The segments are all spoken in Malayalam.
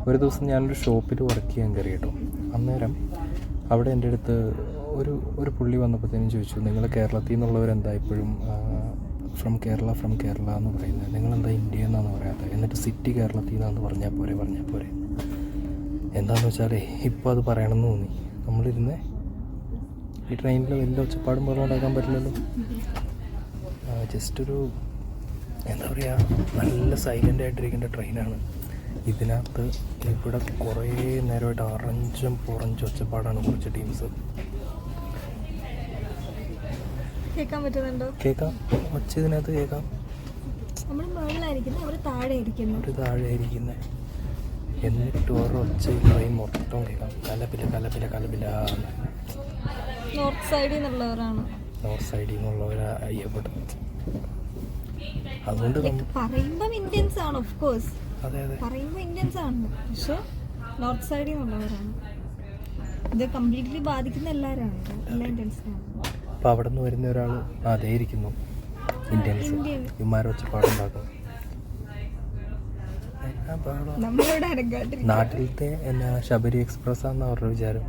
ഒരു ദിവസം ഞാനൊരു ഷോപ്പിൽ വർക്ക് ചെയ്യാൻ കയറി കേട്ടോ. അന്നേരം അവിടെ എൻ്റെ അടുത്ത് ഒരു പുള്ളി വന്നപ്പോഴത്തേനും ചോദിച്ചു, നിങ്ങൾ കേരളത്തിൽ നിന്നുള്ളവരെന്താ ഇപ്പോഴും ഫ്രം കേരള എന്ന് പറയുന്നത്, നിങ്ങളെന്താ ഇന്ത്യ എന്നാണ് പറയാത്തത്, എന്നിട്ട് സിറ്റി കേരളത്തിൽ നിന്നാന്ന് പറഞ്ഞാൽ പോരെ. എന്താണെന്ന് വെച്ചാലേ ഇപ്പോൾ അത് പറയണമെന്ന് തോന്നി. നമ്മളിരുന്ന് ഈ ട്രെയിനിൽ വലിയ ഒച്ചപ്പാടും പോലെ ഉണ്ടാക്കാൻ പറ്റില്ലല്ലോ. ജസ്റ്റ് ഒരു എന്താ പറയുക, നല്ല സൈലൻ്റ് ആയിട്ടിരിക്കേണ്ട ട്രെയിനാണ്. ഇതിനകത്ത് ഇവിടെ കുറേ നേരമായിട്ട് അറഞ്ചും ഒച്ചപ്പാടാണ് കുറച്ച് ടീംസ്. കേൾക്കാൻ പറ്റുന്നുണ്ടോ? കേൾക്കാം, ഒച്ച ഇതിനകത്ത് കേൾക്കാം. നമ്മൾ മുകളിലായിരിക്കുന്നത്, അവർ താഴെ ഇരിക്കുന്നത്. എന്നിട്ട് ഓരോ ഒച്ച ഈ ട്രെയിൻ മൊത്തം കേൾക്കാം. കലപില. നോർത്ത് സൈഡിൽ നിന്നുള്ളവരാ അയ്യപ്പെട്ടു. അതുകൊണ്ട് പറയുമ്പോൾ ഇന്ത്യൻസ് ആണ്, ഓഫ് കോഴ്സ്. അതെ പറയുമ്പോൾ ഇന്ത്യൻസ് ആണ്, പക്ഷെ നോർത്ത് സൈഡിൽ നിന്നുള്ളവരാണ്. ഇത് കംപ്ലീറ്റ്ലി ബാധിക്കുന്ന എല്ലാവരാണ്, എല്ലാ ഇന്ത്യൻസിനാണ്. അപ്പോൾ അവിടെ നിന്ന് വരുന്ന ഒരാൾ അതേ ഇരിക്കുന്നു, ഇന്ത്യൻസ് ഇമാരെ ഒച്ചപ്പാടുണ്ടാക്കും. നാട്ടിലത്തെ എന്നാ ശബരി എക്സ്പ്രസ് ആണെന്ന് അവരുടെ വിചാരം.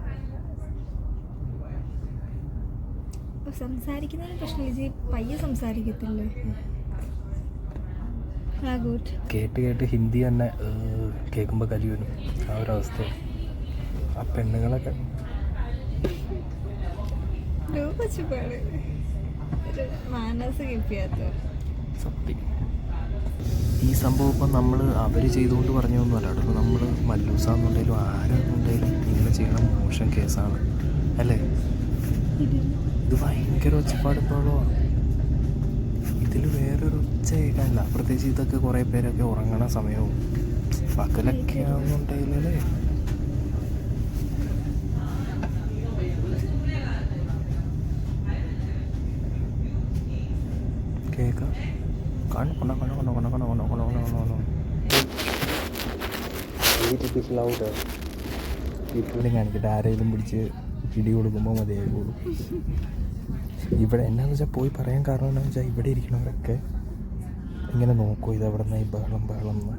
സംസാരിക്കുന്നതിന് പ്രശ്നമില്ല, പയ്യെ സംസാരിക്കത്തില്ലേ. കേട്ട് ഹിന്ദി തന്നെ കേൾക്കുമ്പോൾ കലി വരും. ആ ഒരവസ്ഥ. ആ പെണ്ണുങ്ങളൊക്കെ സത്യം. ഈ സംഭവം ഇപ്പം നമ്മൾ അവർ ചെയ്തുകൊണ്ട് പറഞ്ഞൊന്നുമല്ല കേട്ടോ. ഇപ്പം നമ്മൾ മല്ലൂസാന്നുണ്ടെങ്കിലും ആരാന്നുണ്ടെങ്കിലും ഇങ്ങനെ ചെയ്യണം മോശം കേസാണ് അല്ലേ. ഇത് ഭയങ്കര ഒച്ചപ്പാടിപ്പോഴോ. ഇതിൽ വേറൊരു ഒച്ച കേൾക്കാനില്ല. പ്രത്യേകിച്ച് ഇതൊക്കെ കുറേ പേരൊക്കെ ഉറങ്ങണ സമയവും പകലൊക്കെ ആവുന്നുണ്ടെങ്കിലല്ലേ. കേൾക്കാം. വീട്ടിലും കാണിക്കട്ടെ, ആരെങ്കിലും പിടിച്ച് ഇടി കൊടുക്കുമ്പോൾ മതിയായിക്കോളും. ഇവിടെ എന്നാന്ന് വെച്ചാൽ പോയി പറയാൻ കാരണം എന്താണെന്ന് വെച്ചാൽ ഇവിടെ ഇരിക്കണവരൊക്കെ ഇങ്ങനെ നോക്കും, ഇതെവിടെ നിന്നായി ബഹളം എന്ന്.